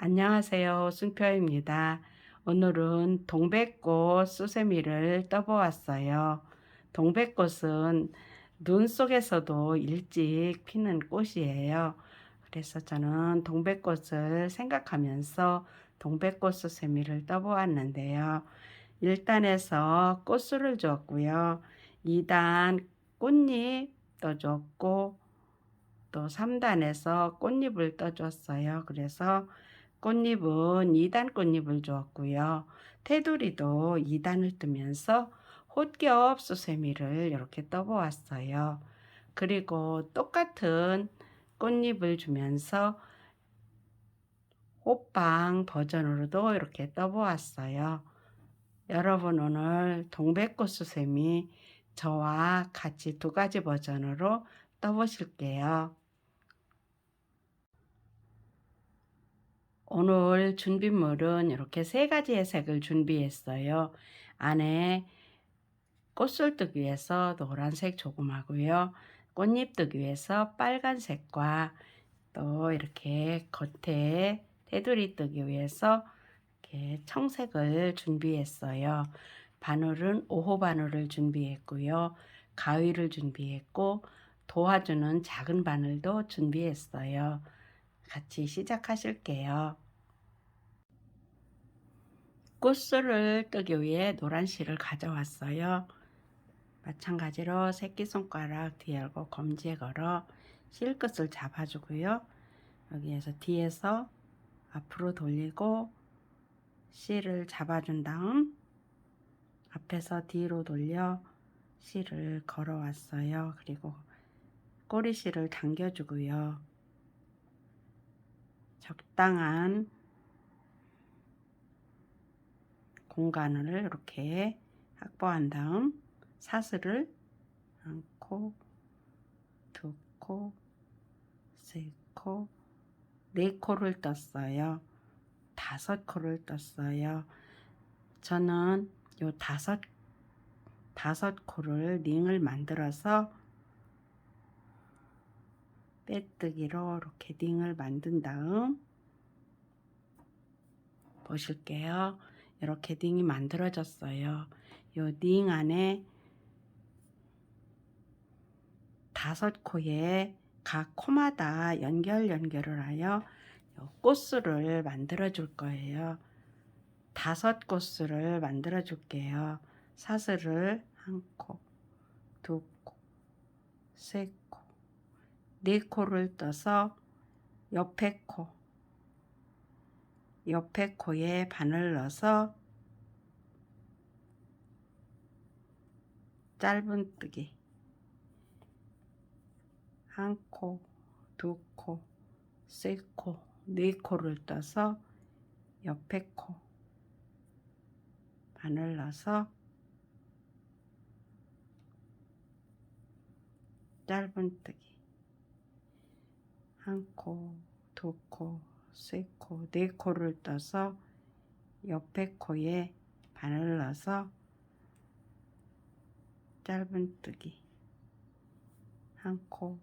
안녕하세요. 순표입니다. 오늘은 동백꽃 수세미를 떠보았어요. 동백꽃은 눈 속에서도 일찍 피는 꽃이에요. 그래서 저는 동백꽃을 생각하면서 동백꽃 수세미를 떠보았는데요. 1단에서 꽃술을 주었고요. 2단 꽃잎 떠줬고 또 3단에서 꽃잎을 떠줬어요. 그래서 꽃잎은 2단 꽃잎을 주었고요. 테두리도 2단을 뜨면서 홑겹 수세미를 이렇게 떠보았어요. 그리고 똑같은 꽃잎을 주면서 호빵 버전으로도 이렇게 떠보았어요. 여러분 오늘 동백꽃 수세미 저와 같이 두 가지 버전으로 떠보실게요. 오늘 준비물은 이렇게 세 가지의 색을 준비했어요. 안에 꽃술 뜨기 위해서 노란색 조금 하고요. 꽃잎 뜨기 위해서 빨간색과 또 이렇게 겉에 테두리 뜨기 위해서 이렇게 청색을 준비했어요. 바늘은 5호 바늘을 준비했고요. 가위를 준비했고 도와주는 작은 바늘도 준비했어요. 같이 시작하실게요. 꽃술을 뜨기 위해 노란 실을 가져왔어요. 마찬가지로 새끼손가락 뒤에 열고 검지에 걸어 실끝을 잡아주고요. 여기에서 뒤에서 앞으로 돌리고 실을 잡아준 다음 앞에서 뒤로 돌려 실을 걸어왔어요. 그리고 꼬리실을 당겨주고요. 적당한 공간을 이렇게 확보한 다음 사슬을 한 코, 두 코, 세 코, 네 코를 떴어요. 5코를 떴어요. 저는 요 다섯 코를 링을 만들어서 빼뜨기로 이렇게 링을 만든 다음 보실게요. 이렇게 링이 만들어졌어요. 요 링 안에 5코에 각 코마다 연결을 하여 꽃술을 만들어 줄 거예요. 5꽃술을 만들어 줄게요. 사슬을 한 코, 두 코, 세 코, 네 코를 떠서 옆에 코에 바늘 넣어서 짧은뜨기 한 코, 두 코, 세 코, 네 코를 떠서 옆에 코 바늘 넣어서 짧은뜨기 한 코, 두 코, 세 코, 네 코를 떠서 옆에 코에 바늘 넣어서 짧은뜨기 한 코,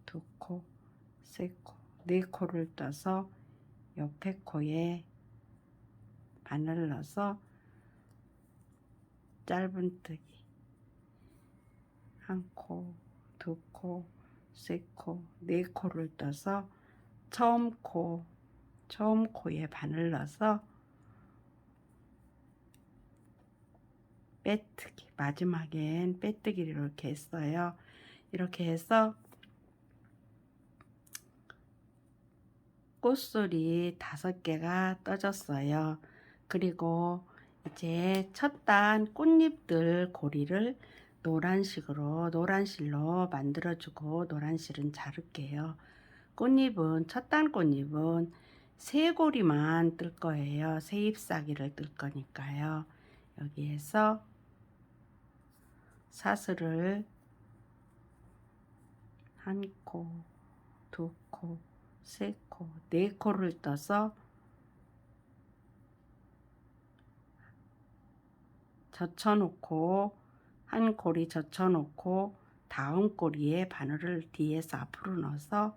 두 코, 세 코, 네 코를 떠서 옆에 코에 바늘 넣어서 짧은뜨기 한 코, 두 코, 세 코, 네 코를 떠서 처음 코에 바늘 넣어서 빼뜨기, 마지막엔 빼뜨기를 이렇게 했어요. 이렇게 해서 꽃술이 5개가 떠졌어요. 그리고 이제 첫 단 꽃잎들 고리를 노란 실로 만들어주고 노란 실은 자를게요. 꽃잎은 첫 단 꽃잎은 3고리만 뜰 거예요. 새 잎사귀를 뜰 거니까요. 여기에서 사슬을 한 코, 두 코, 세 코, 네 코를 떠서 젖혀놓고 한 고리 젖혀놓고 다음 고리에 바늘을 뒤에서 앞으로 넣어서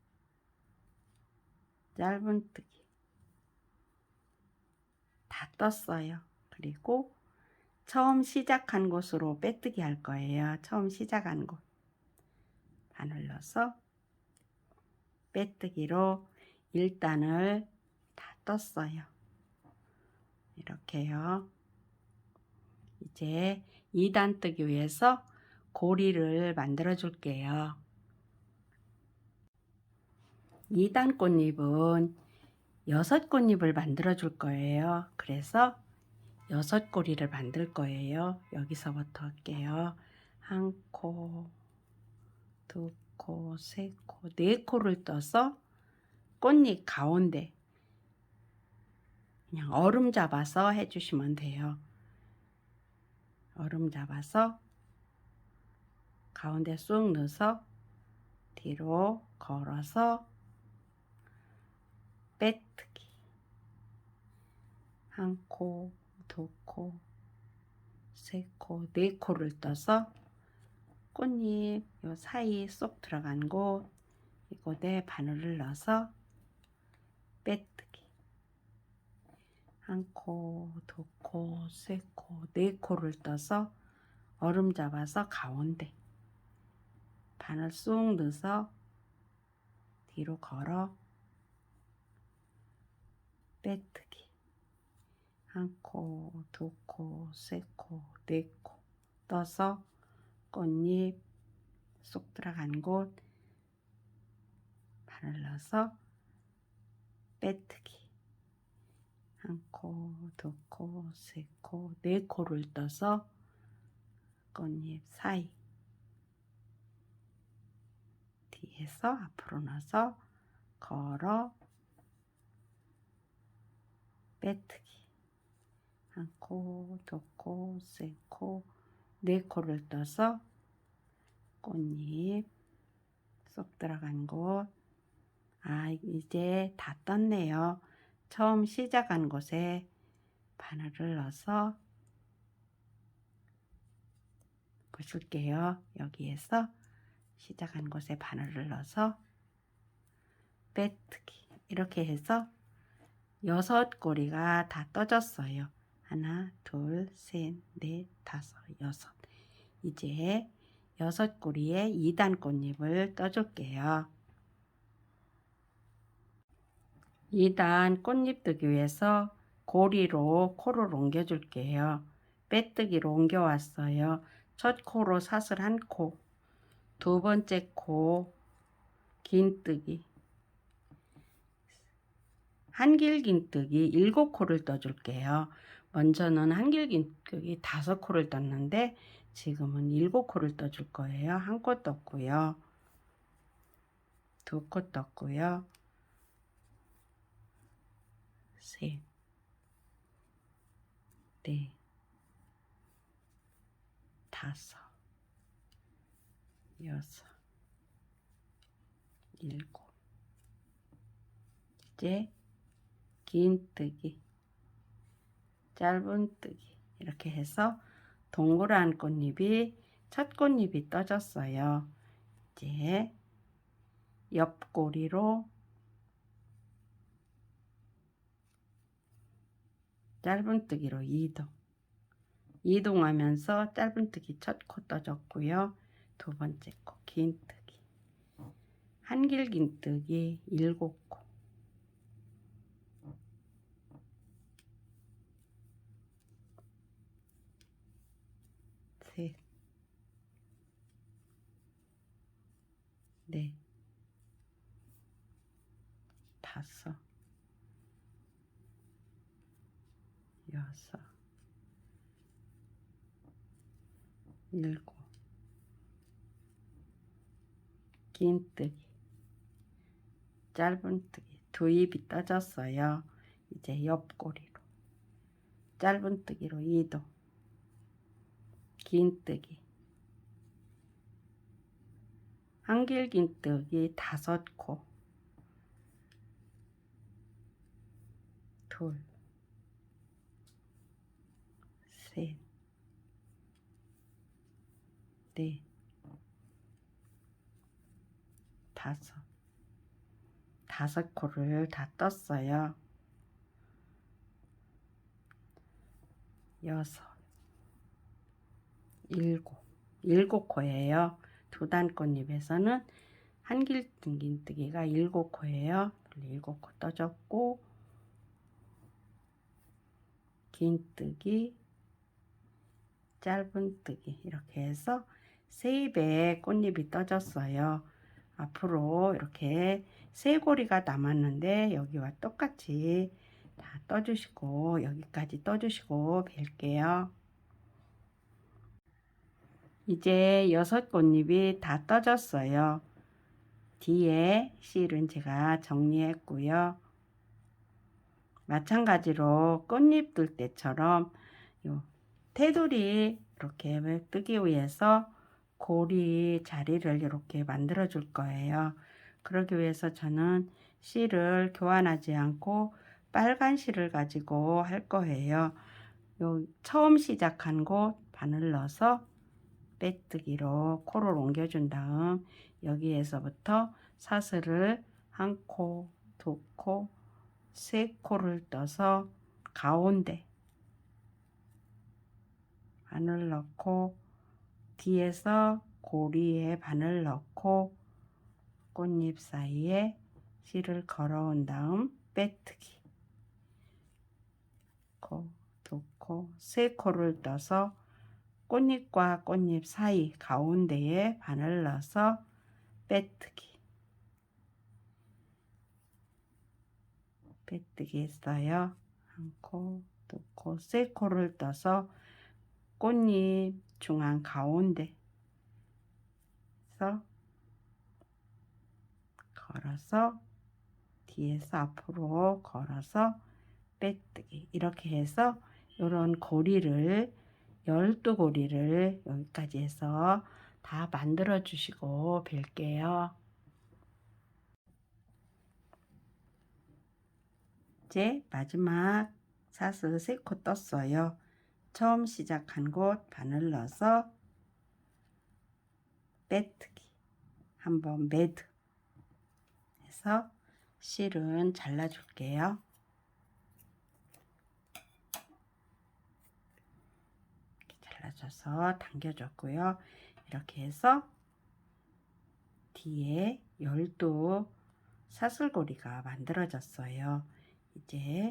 짧은뜨기 떴어요. 그리고 처음 시작한 곳으로 빼뜨기 할 거예요. 처음 시작한 곳 바늘 넣어서 빼뜨기로 1단을 다 떴어요. 이렇게요. 이제 2단 뜨기 위해서 고리를 만들어 줄게요. 2단 꽃잎은 6꽃잎을 만들어 줄 거예요. 그래서 6고리를 만들 거예요. 여기서부터 할게요. 1코, 2코, 3코, 4코를 떠서 꽃잎 가운데 그냥 얼음 잡아서 해주시면 돼요. 얼음 잡아서 가운데 쑥 넣어서 뒤로 걸어서 빼뜨기 1코, 2코, 3코, 4코를 떠서 꽃잎 요 사이 쏙 들어간 곳 이곳에 바늘을 넣어서 빼뜨기 1코, 2코, 3코, 4코를 떠서 얼음 잡아서 가운데 바늘 쑥 넣어서 뒤로 걸어 빼뜨기 1코, 2코, 3코, 4코 떠서 꽃잎 쏙 들어간 곳 바늘 넣어서 빼뜨기 1코, 2코, 3코, 4코를 떠서 꽃잎 사이 뒤에서 앞으로 넣어서 걸어 빼뜨기 1코, 2코, 3코, 4코를 떠서 꽃잎 쏙 들어간 곳 이제 다 떴네요. 처음 시작한 곳에 바늘을 넣어서 보실게요. 여기에서 시작한 곳에 바늘을 넣어서 빼뜨기 이렇게 해서 6고리가 다 떠졌어요. 하나, 둘, 셋, 넷, 다섯, 여섯. 이제 6고리에 2단 꽃잎을 떠줄게요. 2단 꽃잎 뜨기 위해서 고리로 코를 옮겨 줄게요. 빼뜨기로 옮겨 왔어요. 첫 코로 사슬 1코, 두 번째 코 긴뜨기, 한길긴뜨기 7코를 떠줄게요. 먼저는 한길긴뜨기 5코를 떴는데 지금은 7코를 떠줄 거예요. 1코 떴고요. 2코 떴고요. 셋, 넷, 다섯, 여섯, 일곱. 이제 긴뜨기, 짧은뜨기 이렇게 해서 동그란 꽃잎이 첫 꽃잎이 떠졌어요. 이제 옆고리로 짧은뜨기로 이동하면서 짧은뜨기 첫 코 떠졌고요. 두 번째 코 긴뜨기, 한길긴뜨기 7코, 셋, 넷, 다섯, 여섯, 일곱, 긴뜨기, 짧은뜨기 두 입이 떠졌어요. 이제 옆고리로 짧은뜨기로 이동, 긴뜨기, 한길긴뜨기 5코, 둘, 셋, 넷, 다섯 코를 다 떴어요. 여섯, 일곱 코예요. 두 단 꽃잎에서는 한길긴뜨기가 7코예요. 7코 떠줬고, 긴뜨기, 짧은뜨기 이렇게 해서 3배의 꽃잎이 떠졌어요. 앞으로 이렇게 3고리가 남았는데 여기와 똑같이 다 떠주시고 여기까지 떠주시고 뵐게요. 이제 6꽃잎이 다 떠졌어요. 뒤에 실은 제가 정리했고요. 마찬가지로 꽃잎 뜰 때처럼 요 테두리 이렇게 뜨기 위해서 고리 자리를 이렇게 만들어 줄 거예요. 그러기 위해서 저는 실을 교환하지 않고 빨간 실을 가지고 할 거예요. 요 처음 시작한 곳 바늘 넣어서 빼뜨기로 코를 옮겨준 다음 여기에서부터 사슬을 1코, 2코, 3코를 떠서 가운데 바늘 넣고 뒤에서 고리에 바늘 넣고 꽃잎 사이에 실을 걸어온 다음 빼뜨기 코, 2코, 3코를 떠서 꽃잎과 꽃잎 사이 가운데에 바늘 넣어서 빼뜨기 했어요. 1코, 2코, 3코를 떠서 꽃잎 중앙 가운데서 걸어서 뒤에서 앞으로 걸어서 빼뜨기 이렇게 해서 이런 고리를 12고리를 여기까지 해서 다 만들어 주시고 뵐게요. 이제 마지막 사슬 3코 떴어요. 처음 시작한 곳 바늘 넣어서 빼뜨기 한번 매드 해서 실은 잘라 줄게요. 잘라줘서 당겨줬고요. 이렇게 해서 뒤에 12 사슬고리가 만들어졌어요. 이제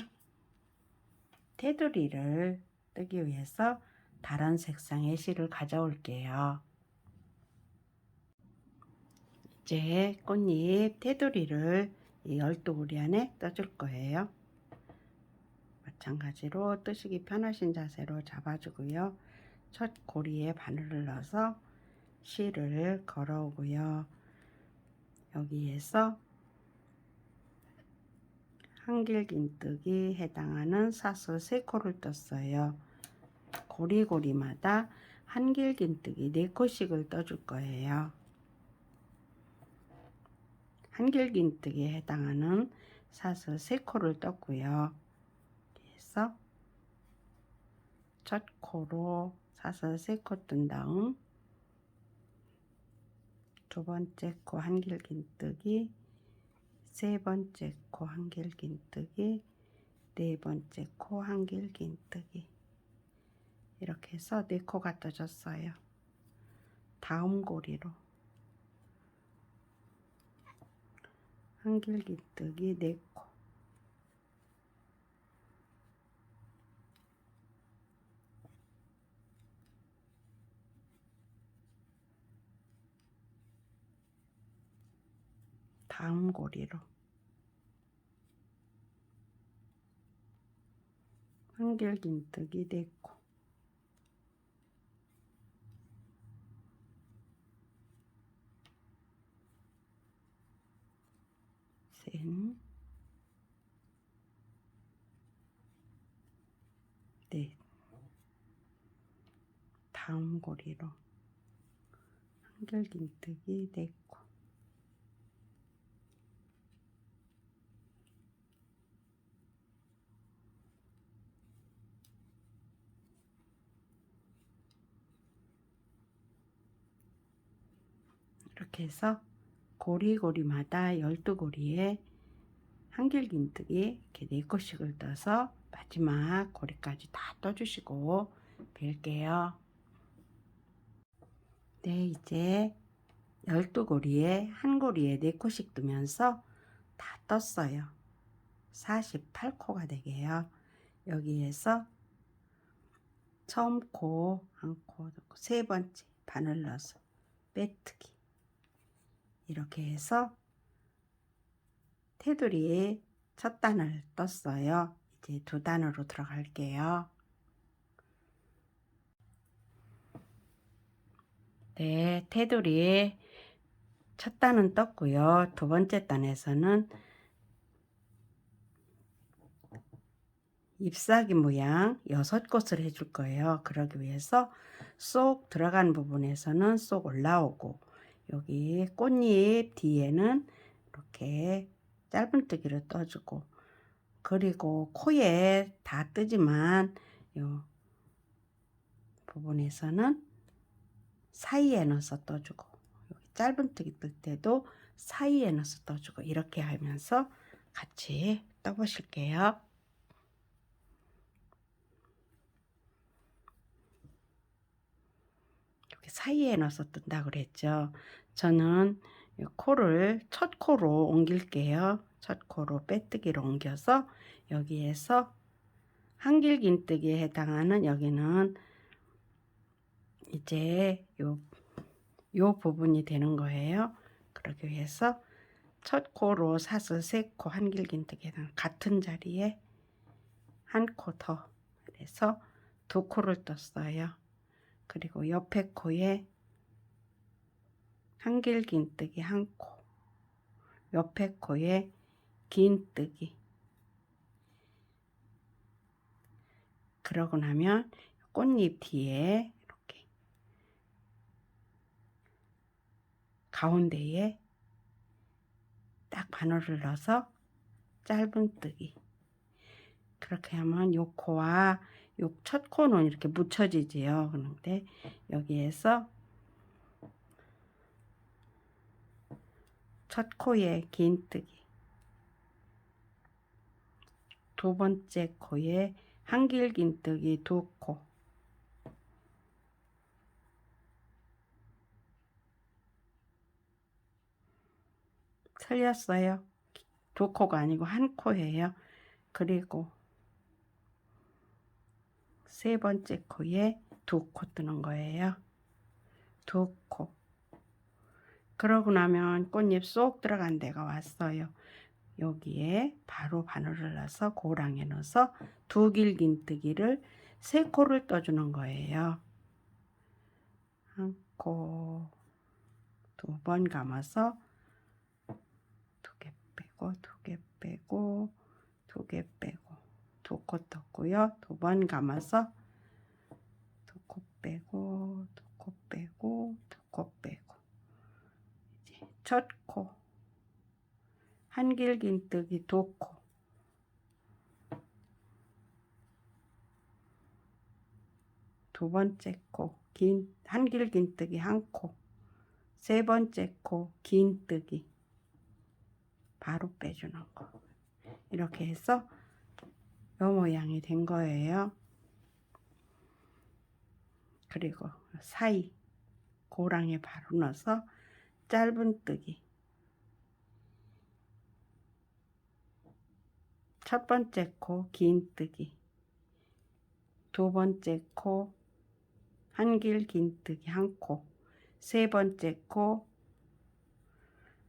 테두리를 뜨기 위해서 다른 색상의 실을 가져올게요. 이제 꽃잎 테두리를 이 12고리 안에 떠줄 거예요. 마찬가지로 뜨시기 편하신 자세로 잡아주고요. 첫 고리에 바늘을 넣어서 실을 걸어오고요. 여기에서 한길긴뜨기 해당하는 사슬 3코를 떴어요. 고리고리마다 한길긴뜨기 4코씩을 떠줄 거예요. 한길긴뜨기에 해당하는 사슬 3코를 떴고요. 그래서 첫 코로 사슬 3코 뜬 다음 두 번째 코 한길긴뜨기, 세 번째 코 한길긴뜨기, 네 번째 코 한길긴뜨기 이렇게 해서 4코가 떠졌어요. 다음 고리로 한길긴뜨기 4코, 다음 고리로 한길긴뜨기 4코, 셋, 넷, 다음 고리로 한길긴뜨기 4코, 이렇게 해서 고리고리마다 12고리에 한길긴뜨기 이렇게 4코씩을 떠서 마지막 고리까지 다 떠주시고 빌게요. 네, 이제 12고리에 한 고리에 4코씩 뜨면서 다 떴어요. 48코가 되게요. 여기에서 처음 코 한 코 넣고 세 번째 바늘 넣어서 빼뜨기, 이렇게 해서 테두리에 첫 단을 떴어요. 이제 두 단으로 들어갈게요. 네, 테두리에 첫 단은 떴고요. 두 번째 단에서는 잎사귀 모양 6곳을 해줄 거예요. 그러기 위해서 쏙 들어간 부분에서는 쏙 올라오고, 여기 꽃잎 뒤에는 이렇게 짧은뜨기를 떠주고, 그리고 코에 다 뜨지만 요 부분에서는 사이에 넣어서 떠주고, 여기 짧은뜨기 뜰 때도 사이에 넣어서 떠주고, 이렇게 하면서 같이 떠보실게요. 사이에 넣어서 뜬다 그랬죠. 저는 코를 첫 코로 옮길게요. 첫 코로 빼뜨기로 옮겨서 여기에서 한길긴뜨기에 해당하는, 여기는 이제 요 부분이 되는 거예요. 그러기 위해서 첫 코로 사슬 3코 한길긴뜨기에 해당 같은 자리에 한 코 더, 그래서 2코를 떴어요. 그리고 옆에 코에 한길긴뜨기 한 코, 옆에 코에 긴뜨기. 그러고 나면 꽃잎 뒤에 이렇게 가운데에 딱 바늘을 넣어서 짧은뜨기. 그렇게 하면 요 코와 요 첫 코는 이렇게 묻혀지지요. 그런데 여기에서 첫 코에 긴뜨기, 두 번째 코에 한길긴뜨기 2코, 틀렸어요. 2코가 아니고 한 코예요. 그리고 세 번째 코에 2코 뜨는 거예요. 2코. 그러고 나면 꽃잎 쏙 들어간 데가 왔어요. 여기에 바로 바늘을 넣어서 고랑에 넣어서 두 길긴뜨기를 3코를 떠주는 거예요. 한 코, 2번 감아서 2개 빼고, 2개 빼고, 2개 빼고, 2코 떴고요. 2번 감아서 2코 빼고, 2코 빼고, 2코 빼고, 이제 첫 코 한길긴뜨기 2코, 두 번째 코 한길긴뜨기 1코, 세 번째 코 긴뜨기 바로 빼주는 거. 이렇게 해서 이 모양이 된 거예요. 그리고 사이 고랑에 바로 넣어서 짧은뜨기, 첫 번째 코 긴뜨기, 두 번째 코 한길긴뜨기 1코, 세 번째 코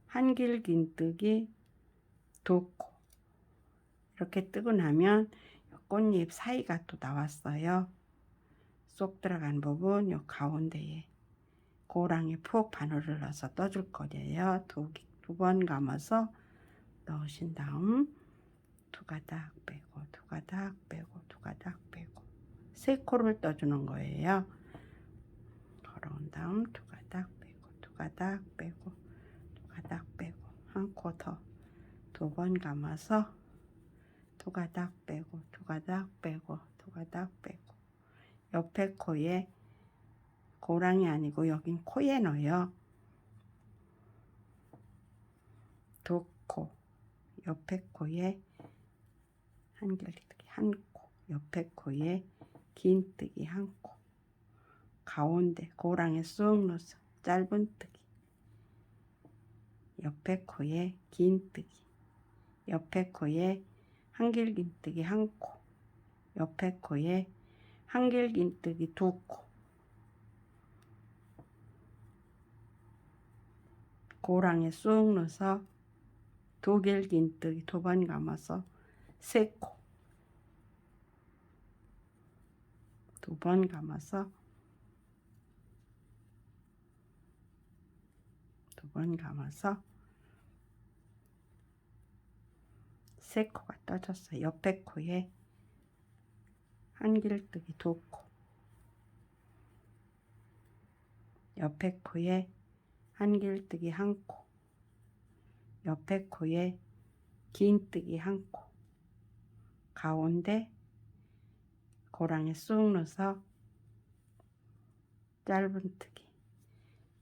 한길긴뜨기 2코. 이렇게 뜨고 나면 꽃잎 사이가 또 나왔어요. 쏙 들어간 부분 요 가운데에 고랑에 푹 바늘을 넣어서 떠줄 거예요. 두 번 감아서 넣으신 다음 2가닥 빼고, 2가닥 빼고, 2가닥 빼고 3코를 떠주는 거예요. 걸어온 다음 2가닥 빼고, 2가닥 빼고, 2가닥 빼고, 1코 더 2번 감아서 2가닥 빼고, 2가닥 빼고, 2가닥 빼고, 옆에 코에 고랑이 아니고 여긴 코에 넣어요. 2코, 옆에 코에 한길뜨기 1코, 옆에 코에 긴뜨기 한 코, 가운데 고랑에 쑥 넣어서 짧은뜨기, 옆에 코에 긴뜨기, 옆에 코에 한길긴뜨기 한 코, 옆에 코에 한길긴뜨기 두 코, 고랑에 쑥 넣어서 두 길긴뜨기 두 번 감아서 세 코, 두 번 감아서 두 번 감아서 세 코가 떠졌어요. 옆에 코에 한길뜨기 두 코, 옆에 코에 한길뜨기 한 코, 옆에 코에 긴뜨기 한 코, 가운데 고랑에 쑥 넣어서 짧은뜨기.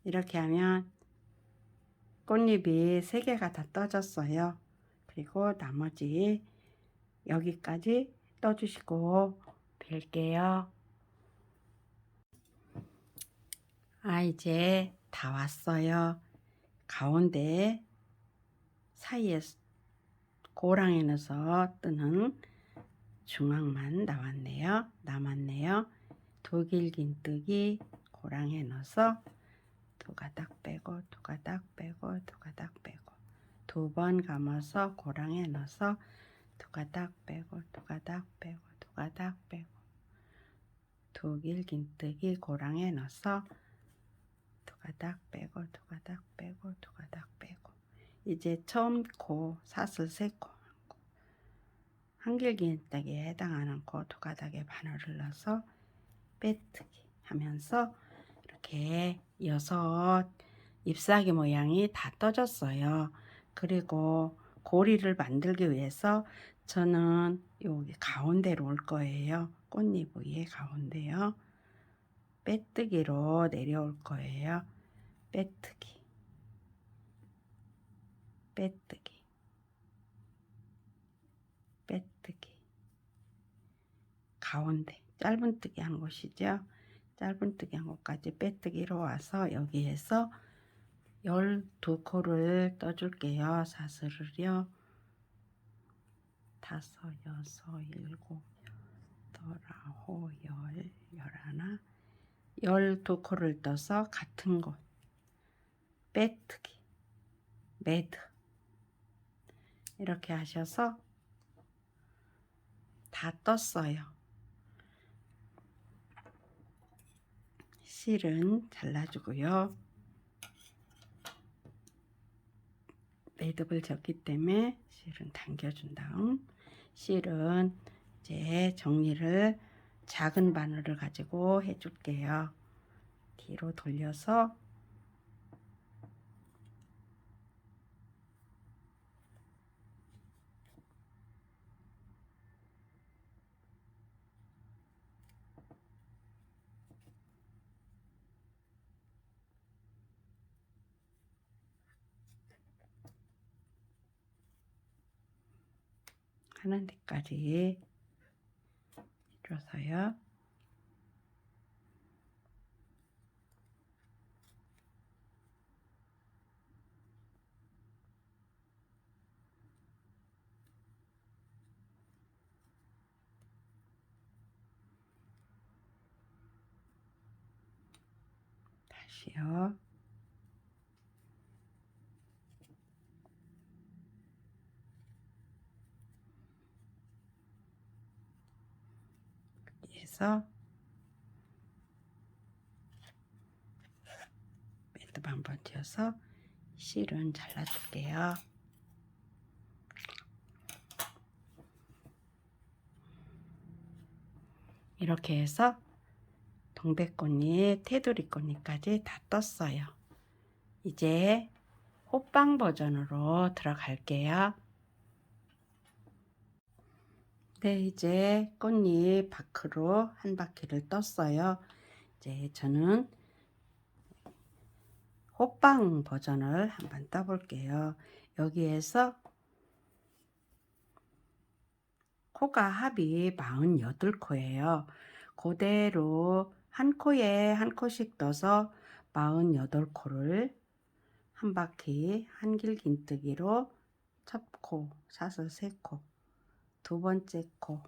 이렇게 하면 꽃잎이 3개가 다 떠졌어요. 그리고 나머지 여기까지 떠주시고 뵐게요. 이제 다 왔어요. 가운데 사이에 고랑에 넣어서 뜨는 중앙만 남았네요. 두 길긴뜨기 고랑에 넣어서 두 가닥 빼고 두 가닥 빼고 두 가닥 빼고 두 번 감아서 고랑에 넣어서 두 가닥 빼고 두 가닥 빼고 두 가닥 빼고 두 길긴뜨기 고랑에 넣어서 두 가닥 빼고 두 가닥 빼고 두 가닥 빼고 이제 처음 코 사슬 3코 한길긴뜨기에 해당하는 코 두 가닥에 바늘을 넣어서 빼뜨기 하면서 이렇게 6 잎사귀 모양이 다 떠졌어요. 그리고 고리를 만들기 위해서 저는 여기 가운데로 올 거예요. 꽃잎 위에 가운데요. 빼뜨기로 내려올 거예요. 빼뜨기, 빼뜨기, 빼뜨기. 가운데 짧은뜨기 한 곳이죠. 짧은뜨기 한 곳까지 빼뜨기로 와서 여기에서 12코를 떠줄게요. 사슬을요. 5, 6, 7, 8, 9, 10, 11, 12코를 떠서 같은 곳 빼뜨기, 매드 이렇게 하셔서 다 떴어요. 실은 잘라주고요. 매듭을 졌기 때문에 실은 당겨준 다음 실은 이제 정리를 작은 바늘을 가지고 해줄게요. 뒤로 돌려서 하는 데까지 해줘서요. 다시요. 해서 매듭 한번 지어서 실은 잘라줄게요. 이렇게 해서 동백꽃잎, 테두리꽃잎까지 다 떴어요. 이제 호빵 버전으로 들어갈게요. 네, 이제 꽃잎 밖으로 한 바퀴를 떴어요. 이제 저는 호빵 버전을 한번 떠볼게요. 여기에서 코가 합이 48코예요. 그대로 한 코에 한 코씩 떠서 48코를 한 바퀴 한길긴뜨기로 첫 코, 사슬 3코, 두 번째 코,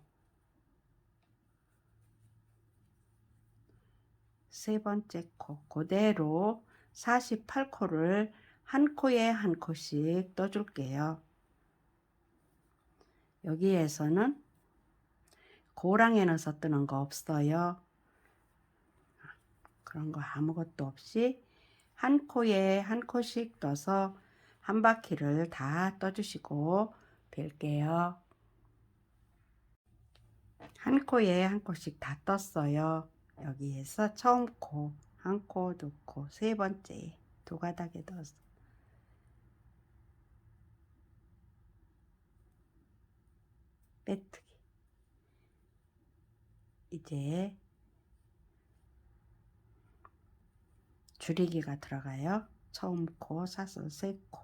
세 번째 코, 그대로 48코를 한 코에 한 코씩 떠줄게요. 여기에서는 고랑에 넣어서 뜨는 거 없어요. 그런 거 아무것도 없이 한 코에 한 코씩 떠서 한 바퀴를 다 떠주시고 뵐게요. 한 코에 한 코씩 다 떴어요. 여기에서 처음 코, 한 코, 두 코, 세 번째 두 가닥에 넣어서 빼뜨기. 이제 줄이기가 들어가요. 처음 코, 사슬 3코,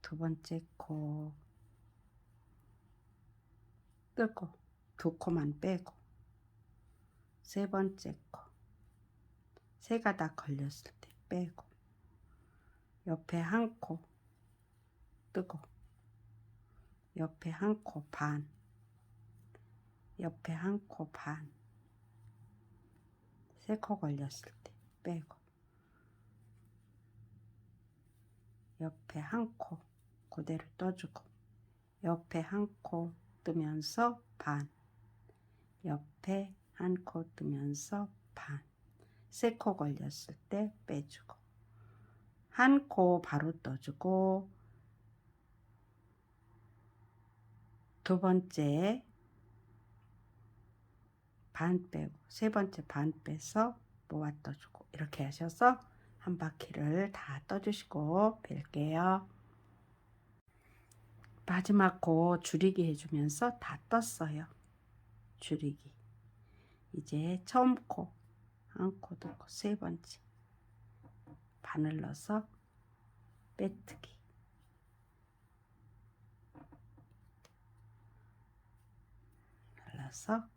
두 번째 코 뜨고 두 코만 빼고, 세 번째 코, 세 가닥 걸렸을 때 빼고, 옆에 한 코 뜨고, 옆에 한 코 반, 옆에 한 코 반, 세 코 걸렸을 때 빼고, 옆에 한 코 그대로 떠주고, 옆에 한 코 뜨면서 반, 옆에 한 코 뜨면서 반, 세 코 걸렸을 때 빼주고, 한 코 바로 떠주고, 두 번째 반 빼고, 세 번째 반 빼서 모아 떠주고, 이렇게 하셔서 한 바퀴를 다 떠주시고 뵐게요. 마지막 코 줄이기 해주면서 다 떴어요. 줄이기. 이제 처음 코, 한 코, 두 코, 세 번째 바늘 넣어서 빼뜨기. 눌러서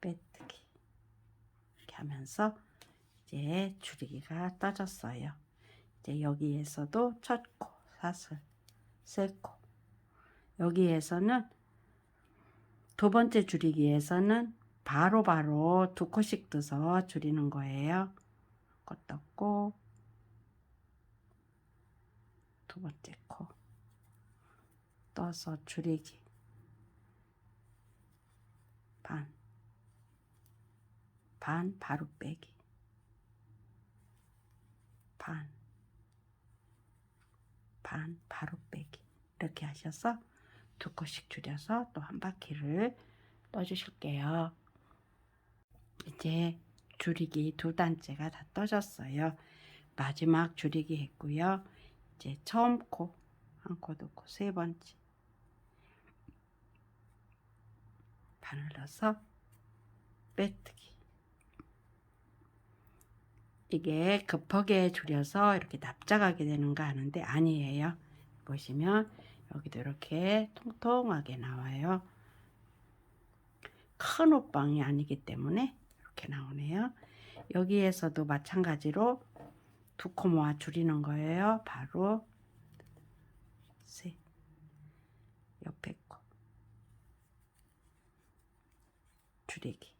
빼뜨기. 이렇게 하면서 이제 줄이기가 떠졌어요. 이제 여기에서도 첫 코, 사슬, 세 코. 여기에서는 두 번째 줄이기에서는 바로바로 두 코씩 떠서 줄이는 거예요. 코 떴고, 두 번째 코 떠서 줄이기. 반, 반 바로 빼기. 반, 반 바로 빼기. 이렇게 하셔서 두 코씩 줄여서 또 한 바퀴를 떠주실게요. 이제 줄이기 두 단째가 다 떠졌어요. 마지막 줄이기 했고요. 이제 처음 코, 한 코, 두 코, 세 번째 바늘 넣어서 빼뜨기. 이게 급하게 줄여서 이렇게 납작하게 되는 거 아는데 아니에요. 보시면 여기도 이렇게 통통하게 나와요. 큰 옷방이 아니기 때문에 이렇게 나오네요. 여기에서도 마찬가지로 두 코 모아 줄이는 거예요. 바로 세, 옆에 코 줄이기.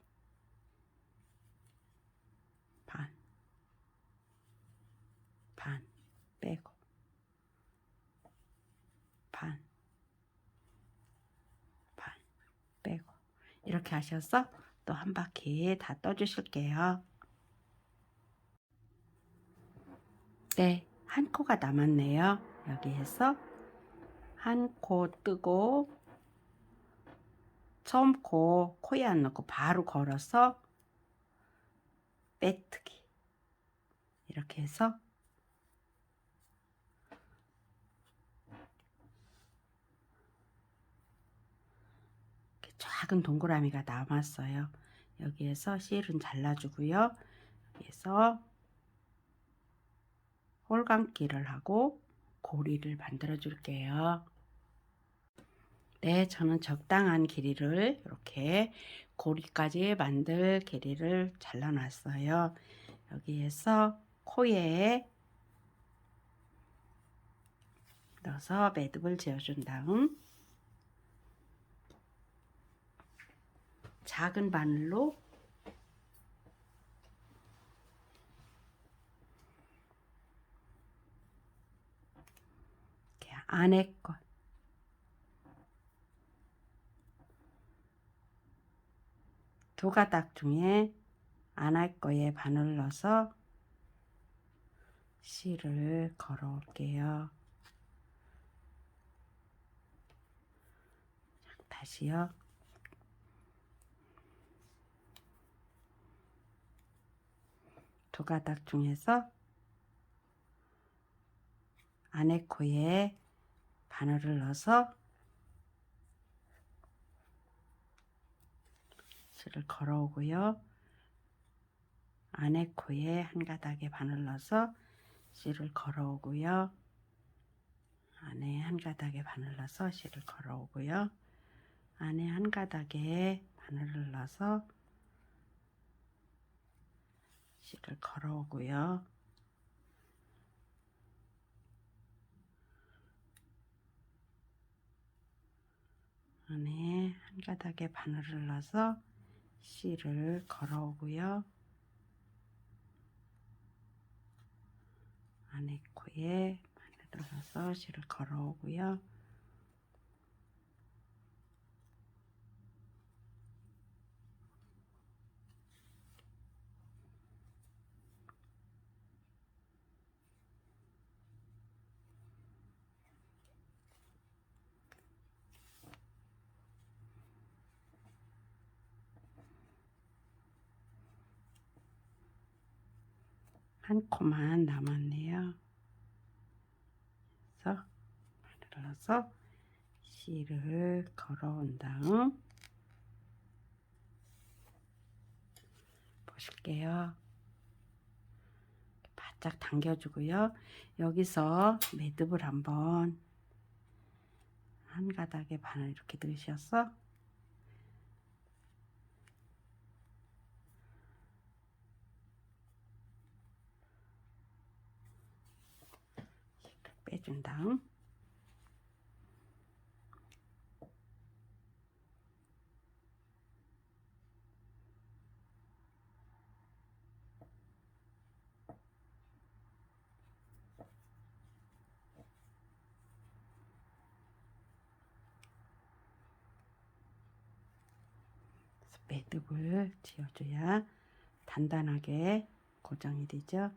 반, 반 빼고, 반, 반 빼고, 이렇게 하셔서 또 한 바퀴 다 떠주실게요. 네, 한 코가 남았네요. 여기에서 한 코 뜨고, 처음 코 코에 안 넣고 바로 걸어서 빼뜨기. 이렇게 해서 이렇게 작은 동그라미가 남았어요. 여기에서 실은 잘라주고요. 여기에서 홀감기를 하고 고리를 만들어 줄게요. 네, 저는 적당한 길이를 이렇게 고리까지 만들 길이를 잘라놨어요. 여기에서 코에 넣어서 매듭을 지어준 다음 작은 바늘로 이렇게 안에 것 두 가닥 중에 안할 거에 바늘 넣어서 실을 걸어 올게요. 다시요. 두 가닥 중에서 안에 코에 바늘을 넣어서 실을 걸어 오고요. 안에 코에 한 가닥에 바늘 넣어서 실을 걸어 오고요. 안에 한 가닥에 바늘 넣어서 실을 걸어 오고요. 안에 한 가닥에 바늘을 넣어서 실을 걸어 오고요. 안에 한 가닥에 바늘을 넣어서 실을 걸어 오고요. 안에 코에 바늘을 넣어서 실을 걸어 오고요. 한 코만 남았네요. 그래서 바늘을 넣어서 실을 걸어 온 다음 보실게요. 바짝 당겨주고요. 여기서 매듭을 한번 한 가닥에 바늘 이렇게 넣으셔서 빼준 다음 매듭을 지어줘야 단단하게 고정이 되죠.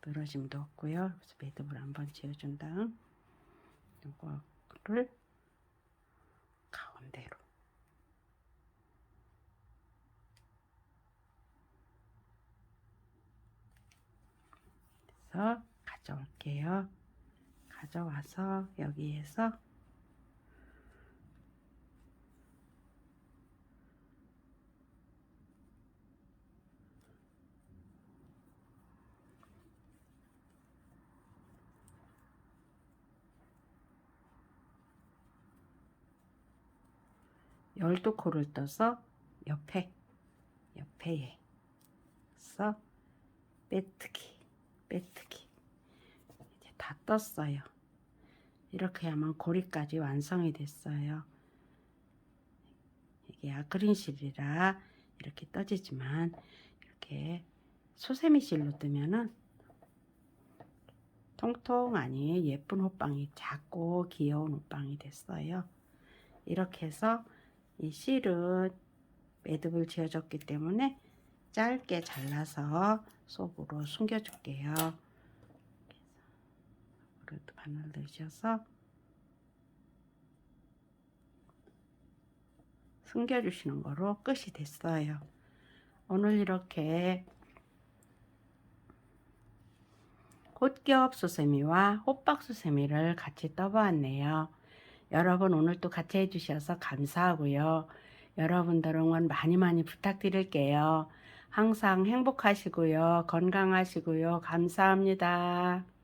늘어짐도 없고요. 그래서 매듭을 한번 지어준 다음 이거를 가운데로 해서 가져올게요. 가져와서 여기에서 열두 코를 떠서 옆에에 서 빼뜨기 이제 다 떴어요. 이렇게 하면 고리까지 완성이 됐어요. 이게 아크릴 실이라 이렇게 떠지지만 이렇게 수세미 실로 뜨면은 통통하니 예쁜 호빵이 작고 귀여운 호빵이 됐어요. 이렇게 해서 이 실은 매듭을 지어줬기 때문에 짧게 잘라서 속으로 숨겨줄게요. 그래도 바늘 넣으셔서 숨겨주시는 거로 끝이 됐어요. 오늘 이렇게 꽃겹 수세미와 호박 수세미를 같이 떠보았네요. 여러분 오늘도 같이 해주셔서 감사하고요. 여러분들 응원 많이 부탁드릴게요. 항상 행복하시고요. 건강하시고요. 감사합니다.